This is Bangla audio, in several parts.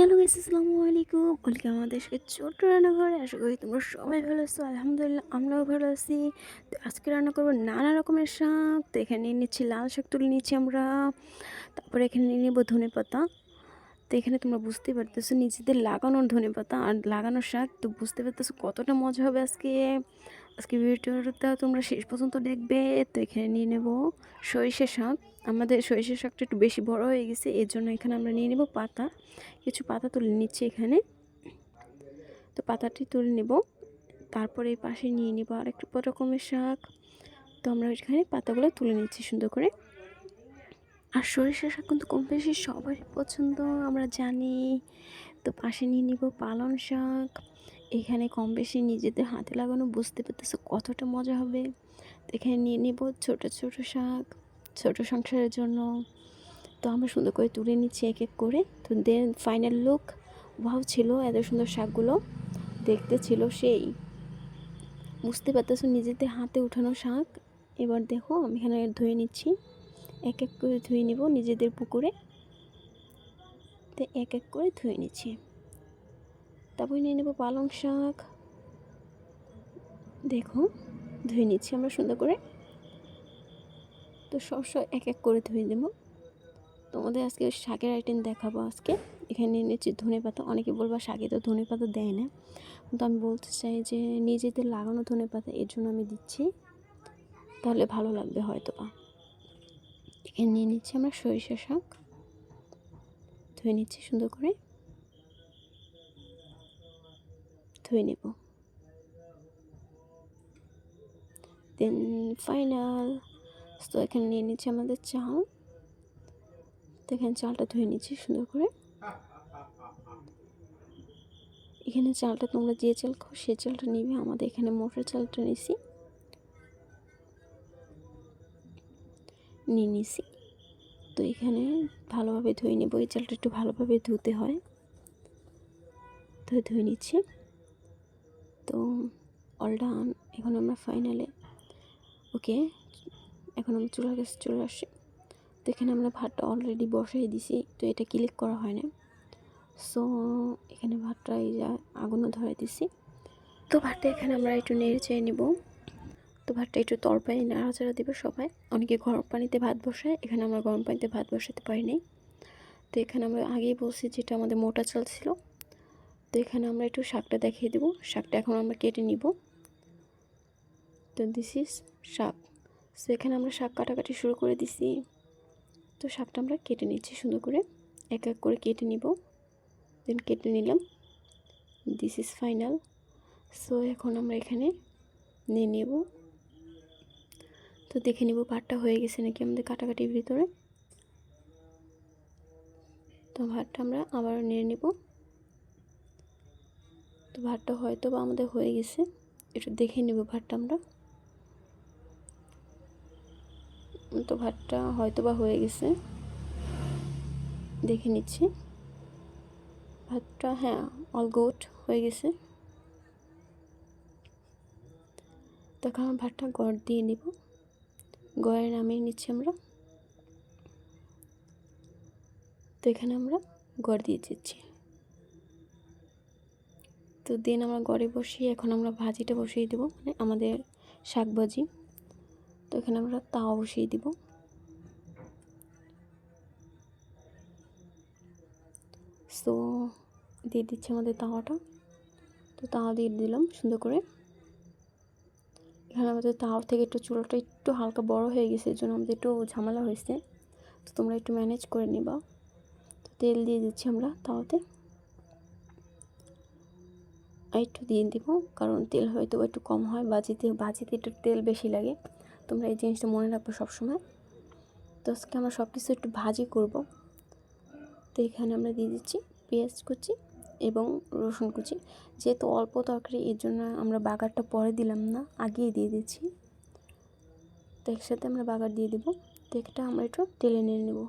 হ্যালো গাইস, আসসালামু আলাইকুম। ওয়েলকাম আমাদের আজকে ছোট্ট রান্নাঘরে। আশা করি তোমরা সবাই ভালো আছো। আলহামদুলিল্লাহ আমরাও ভালো আছি। তো আজকে রান্না করবো নানা রকমের শাক। তো এখানে নিয়ে নিচ্ছি লাল শাক, তুলে নিচ্ছি আমরা। তারপরে এখানে নিয়ে নেবো ধনেপাতা। তো এখানে তোমরা বুঝতে পারতেছো নিজেদের লাগানোর ধনেপাতা আর লাগানোর শাক। তো বুঝতে পারতেছো কতটা মজা হবে আজকে। আজকে ভিডিওটা তোমরা শেষ পর্যন্ত দেখবে। তো এখানে নিয়ে নেব সরিষা শাক। আমাদের সরিষা শাকটা একটু বেশি বড় হয়ে গেছে, এর জন্য এখানে আমরা নিয়ে নেব পাতা। কিছু পাতা তুলে নিচ্ছি এখানে। তো পাতাটি তুলে নেব। তারপরে এই পাশে নিয়ে নেব আর একটু রকমের শাক। তো আমরা এখানে পাতাগুলো তুলে নিচ্ছি সুন্দর করে। আর সরিষা শাক কিন্তু কম বেশি সবারই পছন্দ, আমরা জানি। তো পাশে নিয়ে নিব পালং শাক। এখানে কম বেশি নিজেদের হাতে লাগানো, বুঝতে পারতেছো কতটা মজা হবে। তো এখানে নিয়ে নিব ছোট ছোট শাক, ছোট সংসারের জন্য। তো আমরা সুন্দর করে তুলে নিচ্ছি এক এক করে। তো দেন ফাইনাল লুক ওয়াও ছিল, এত সুন্দর শাকগুলো দেখতে ছিল সেই। বুঝতে পারতেছো নিজেদের হাতে উঠানো শাক। এবার দেখো আমি এখানে ধুয়ে নিচ্ছি, এক এক করে ধুয়ে নিব নিজেদের পুকুরে। তো এক এক করে ধুয়ে নিচ্ছি। তারপরে নিয়ে নেব পালং শাক। দেখো ধুয়ে নিচ্ছি আমরা সুন্দর করে। তো সব এক এক করে ধুয়ে দেবো। তোমাদের আজকে শাকের আইটেম দেখাবো আজকে। এখানে নিয়ে নিচ্ছি ধনেপাতা। অনেকে বলবা শাকে তো ধনেপাতা দেয় না, কিন্তু আমি বলতে চাই যে নিজেদের লাগানো ধনেপাতা, এর জন্য আমি দিচ্ছি, তাহলে ভালো লাগবে হয়তো বা। এখানে নিয়ে নিচ্ছি আমরা সরিষা শাক, ধুয়ে নিচ্ছি সুন্দর করে, ধুয়ে নেব। Then final. তো এখানে নিয়ে নিচ্ছি আমাদের চাল। তো এখানে চালটা ধুয়ে নিচ্ছি সুন্দর করে। এখানে চালটা তোমরা যে চাল খাও সে চালটা নিবে। আমাদের এখানে মোটর চালটা নিয়েছি। তো এখানে ভালোভাবে ধুয়ে নেব। এই চালটা একটু ভালোভাবে ধুতে হয়, তো ধুয়ে নিচ্ছি। তো অল ডান। এখন আমরা ফাইনালে ওকে। এখন আমরা চুলার কাছে চলে আসছি। তো এখানে আমরা ভাতটা অলরেডি বসাই দিছি, তো এটা ক্লিক করা হয় না। সো এখানে ভাতটা এই যা আগুনও ধরে দিছি। তো ভাতটা এখানে আমরা একটু নেড়ে চেয়ে নেব। তো ভাতটা একটু তরপাই নাড়াচাড়া দেবে সবাই। অনেকে গরম পানিতে ভাত বসায়, এখানে আমরা গরম পানিতে ভাত বসাতে পারিনি। তো এখানে আমরা আগেই বলছি যেটা আমাদের মোটা চাল ছিল। তো এখানে আমরা একটু শাকটা দেখিয়ে দেবো। শাকটা এখন আমরা কেটে নিব। তো দিস ইজ শাক। সো এখানে আমরা শাক কাটাকাটি শুরু করে দিছি। তো শাকটা আমরা কেটে নিচ্ছি সুন্দর করে, এক এক করে কেটে নিব। দেন কেটে নিলাম। This is final. সো এখন আমরা এখানে নিয়ে নেব। তো দেখে নিব ভাতটা হয়ে গেছে নাকি আমাদের কাটাকাটির ভিতরে। তো ভাতটা আমরা আবার নিয়ে নেব। তো ভাতটা হয়তো বা আমাদের হয়ে গেছে, একটু দেখে নেব ভাতটা আমরা। তো ভাতটা হয়তো বা হয়ে গেছে, দেখে নিচ্ছি ভাতটা। হ্যাঁ, অল গুড হয়ে গেছে। তখন আমরা ভাতটা গড় দিয়ে নিব। গড়ে নামিয়ে নিচ্ছি আমরা। তো এখানে আমরা গড় দিয়ে দিচ্ছি। তো দেন আমরা গড়ে বসিয়ে এখন আমরা ভাজিটা বসিয়ে দেবো, মানে আমাদের শাক ভাজি। তো এখানে আমরা তাওয়া বসিয়ে দিব। সো দিয়ে দিচ্ছি আমাদের তাওয়াটা। তো তাওয়া দিয়ে দিলাম সুন্দর করে। এখানে আমাদের তাওয়া থেকে একটু চুলাটা একটু হালকা বড় হয়ে গেছে, এর জন্য আমাদের একটু ঝামেলা হয়েছে। তো তোমরা একটু ম্যানেজ করে নিবা। তো তেল দিয়ে দিচ্ছি আমরা তাওয়াতে, আর একটু দিয়ে দিব, কারণ তেল হয়তো একটু কম হয় ভাজিতে একটু তেল বেশি লাগে। তোমরা এই জিনিসটা মনে রাখবে সবসময়। তো আজকে আমরা সব কিছু একটু ভাজি করব। তো এখানে আমরা দিয়ে দিচ্ছি পেঁয়াজ কুচি এবং রসুন কুচি। যেহেতু অল্প তরকারি, এর জন্য আমরা বাগারটা পরে দিলাম না, আগেই দিয়ে দিচ্ছি। তো একসাথে আমরা বাগার দিয়ে দেবো। তো একটা আমরা একটু টেলে নিয়ে নেব।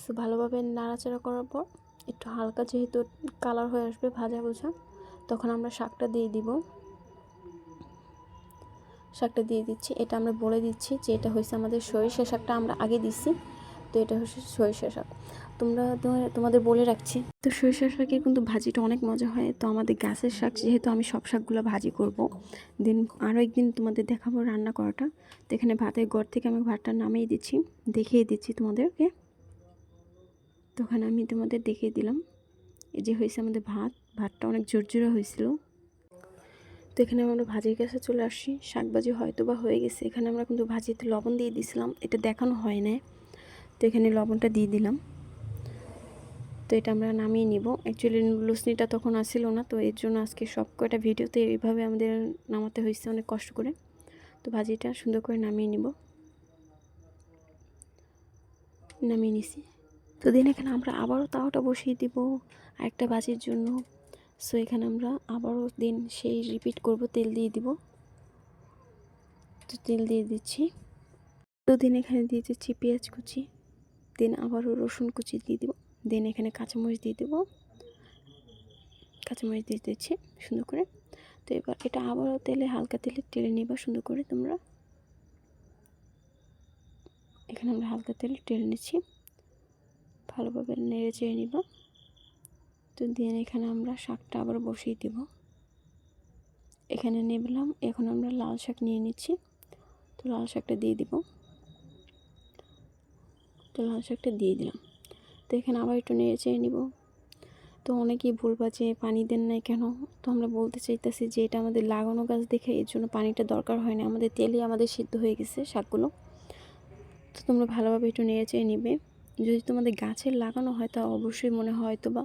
সো ভালোভাবে নাড়াচাড়া করার পর একটু হালকা যেহেতু কালার হয়ে আসবে ভাজা বোঝা, তখন আমরা শাকটা দিয়ে দিব। শাকটা দিয়ে দিচ্ছি। এটা আমরা বলে দিচ্ছি যে এটা হয়েছে আমাদের সরিষা শাকটা আমরা আগে দিচ্ছি। তো এটা হচ্ছে সরিষা শাক। তো তোমাদের বলে রাখছি। তো সরিষার শাকের কিন্তু ভাজিটা অনেক মজা হয়। তো আমাদের গাছের শাক যেহেতু আমি সব শাকগুলো ভাজি করব, দেন আরও একদিন তোমাদের দেখাবো রান্না করাটা। তো এখানে ভাতের ঘর থেকে আমি ভাতটা নামিয়ে দিচ্ছি, দেখিয়ে দিচ্ছি তোমাদেরকে। তো ওখানে আমি তোমাদের দেখিয়ে দিলাম এই যে হয়েছে আমাদের ভাতটা অনেক জোরজোরা হয়েছিল। তো এখানে আমরা ভাজির কাছে চলে আসছি, শাক ভাজি হয়তো বা হয়ে গেছে। এখানে আমরা কিন্তু ভাজিতে লবণ দিয়ে দিয়েছিলাম, এটা দেখানো হয় না। তো এখানে লবণটা দিয়ে দিলাম। তো এটা আমরা নামিয়ে নিব। অ্যাকচুয়ালি লুসনিটা তখন আসছিল না, তো এর জন্য আজকে সব কয়টা ভিডিওতে এইভাবে আমাদের নামাতে হয়েছে অনেক কষ্ট করে। তো ভাজিটা সুন্দর করে নামিয়ে নিব, নামিয়ে নিছি। তো দিন এখানে আমরা আবারও তাওয়াটা বসিয়ে দিব আরেকটা ভাজির জন্য। সো এখানে আমরা আবারও দিন সেই রিপিট করব, তেল দিয়ে দিব। তো তেল দিয়ে দিচ্ছি। তো দিন এখানে দিয়ে দিচ্ছি পেঁয়াজ কুচি, দেন আবারও রসুন কুচি দিয়ে দিব, দেন এখানে কাঁচামরিচ দিয়ে দেবো, কাঁচামরিচ দিয়ে দিচ্ছি সুন্দর করে। তো এবার এটা আবারও হালকা তেলে টেলে নিবা সুন্দর করে তোমরা। এখানে আমরা হালকা তেলে টেলে নিচ্ছি, ভালোভাবে নেড়ে চেড়ে নিব। তো দেন এখানে আমরা শাকটা আবার বসিয়ে দেব। এখানে নেবলাম, এখন আমরা লাল শাক নিয়ে নিচ্ছি। তো লাল শাকটা দিয়ে দিব। তো লাল শাকটা দিয়ে দিলাম। তো এখানে আবার একটু নেড়ে চেড়ে নিব। তো অনেকেই বলবা যে পানি দেন নাই কেন। তো আমরা বলতে চাইতেছি যে এটা আমাদের লাগানো গাছ দেখে এর জন্য পানিটা দরকার হয় না, আমাদের তেলেই আমাদের সিদ্ধ হয়ে গেছে শাকগুলো। তো তোমরা ভালোভাবে একটু নেড়ে চেড়ে নিবে। যদি তোমাদের গাছের লাগানো হয় তা অবশ্যই মনে হয় তো বা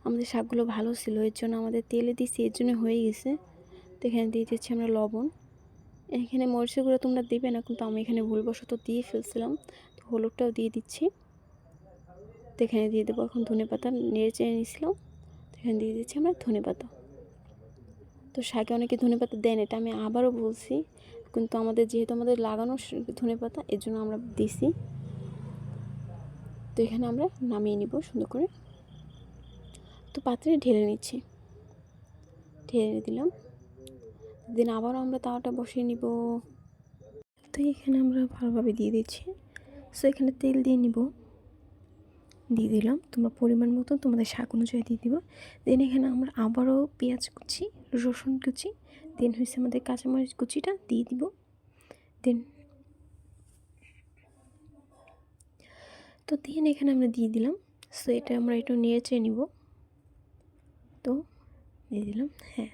আমাদের শাকগুলো ভালো ছিল, এর জন্য আমাদের তেলে দিচ্ছি, এর জন্য হয়ে গেছে। তো এখানে দিয়ে দিচ্ছি আমরা লবণ। এখানে মরিচের গুঁড়ো তোমরা দেবে না, কিন্তু আমি এখানে ভুলবশত দিয়ে ফেলছিলাম। তো হলুদটাও দিয়ে দিচ্ছি। তো এখানে দিয়ে দেবো এখন ধনেপাতা, নেড়ে চেড়ে নিয়েছিলাম। তো এখানে দিয়ে দিচ্ছি আমরা ধনেপাতা। তো শাকে অনেকে ধনেপাতা দেন, এটা আমি আবারও বলছি, কিন্তু আমাদের যেহেতু আমাদের লাগানো ধনেপাতা এর জন্য আমরা দিছি। তো এখানে আমরা নামিয়ে নিব সুন্দর করে। তো পাত্রে ঢেলে নিচ্ছি, ঢেলে দিলাম। দেন আবারও আমরা তাওয়াটা বসিয়ে নিব। তো এখানে আমরা ভালোভাবে দিয়ে দিচ্ছি। সো এখানে তেল দিয়ে নিব, দিয়ে দিলাম। তোমরা পরিমাণ মতো তোমাদের শাক অনুযায়ী দিয়ে দিব। দেন এখানে আমরা আবারও পেঁয়াজ কুচি, রসুন কুচি, দেন হয়েছে আমাদের কাঁচামরিচ কুচিটা দিয়ে দিব। দেন তো দেন এখানে আমরা দিয়ে দিলাম। সো এটা আমরা একটু নেড়ে চেড়ে নিব। তো দিয়ে দিলাম, হ্যাঁ।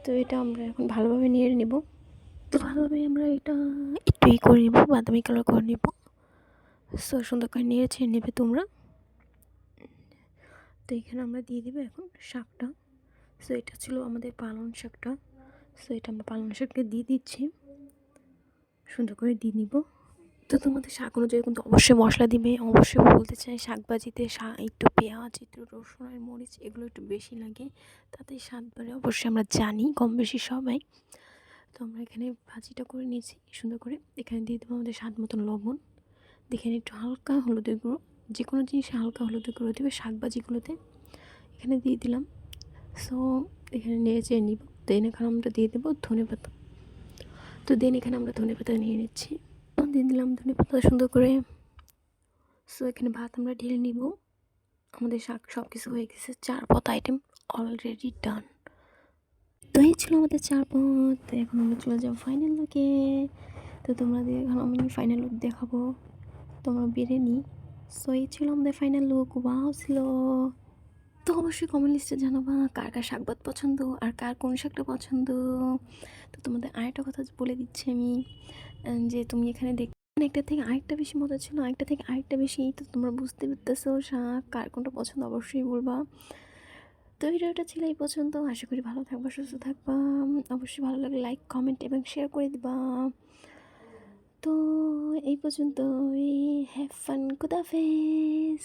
তো এটা আমরা এখন ভালোভাবে নেড়ে নেব। তো ভালোভাবে আমরা এটা একটু করে নেব, বাদামি কালার করে নেব। সো সুন্দর করে নেড়ে ছেড়ে নেবে তোমরা। তো এখানে আমরা দিয়ে দেবো এখন শাকটা। সো এটা ছিল আমাদের পালং শাকটা। সো এটা আমরা পালং শাকটা দিয়ে দিচ্ছি, সুন্দর করে দিয়ে নিব। তো তোমাদের শাক অনুযায়ী কিন্তু অবশ্যই মশলা দিবে। অবশ্যই বলতে চাই শাক ভাজিতে একটু পেঁয়াজ, একটু রসুন আর মরিচ এগুলো একটু বেশি লাগে, তাতে স্বাদ বাড়ে, অবশ্যই আমরা জানি কম বেশি সবাই। তো আমরা এখানে ভাজিটা করে নিয়েছি সুন্দর করে। এখানে দিয়ে দেবো আমাদের স্বাদ মতন লবণ, দেখেন একটু হালকা হলুদের গুঁড়ো, যে কোনো জিনিসে হালকা হলুদের গুঁড়ো দেবে শাক ভাজিগুলোতে। এখানে দিয়ে দিলাম। সো এখানে নেড়ে চেড়ে নিব। দেন এখানে আমরা দিয়ে দেবো ধনেপাতা। তো দেন এখানে আমরা ধনেপাতা নিয়ে নিচ্ছি, দিয়ে দিলাম ধনেপাতা সুন্দর করে। সো এখানে ভাত আমরা ঢেলে নিব। আমাদের শাক সব কিছু হয়ে গেছে, 4 পদ আইটেম অলরেডি ডান। তো এই ছিল আমাদের 4 পদ। তো এখন আমরা চলে যাবো ফাইনাল লুকে। তো তোমাদের এখন আমি ফাইনাল লুক দেখাবো, তোমরা বেড়ে নিই। সো এই ছিল আমাদের ফাইনাল লুক, ওয়াও ছিল। তো অবশ্যই কমেন্ট লিস্টে জানাবা কার কার শাকভাত পছন্দ আর কার কোন শাকটা পছন্দ। তো তোমাদের আরেকটা কথা বলে দিচ্ছি আমি, যে তুমি এখানে একটা থেকে আরেকটা বেশি মজা ছিল, আরেকটা থেকে আরেকটা বেশি। তো তোমরা বুঝতে পারতেছো শাক কার কোনটা পছন্দ অবশ্যই বলবা। তো ভিডিওটা ছিল এই পছন্দ, আশা করি ভালো থাকবা, সুস্থ থাকবা। অবশ্যই ভালো লাগলে লাইক কমেন্ট এবং শেয়ার করে দিবা। তো এই পর্যন্তই, হ্যাভ ফান, খুদাহাফেজ।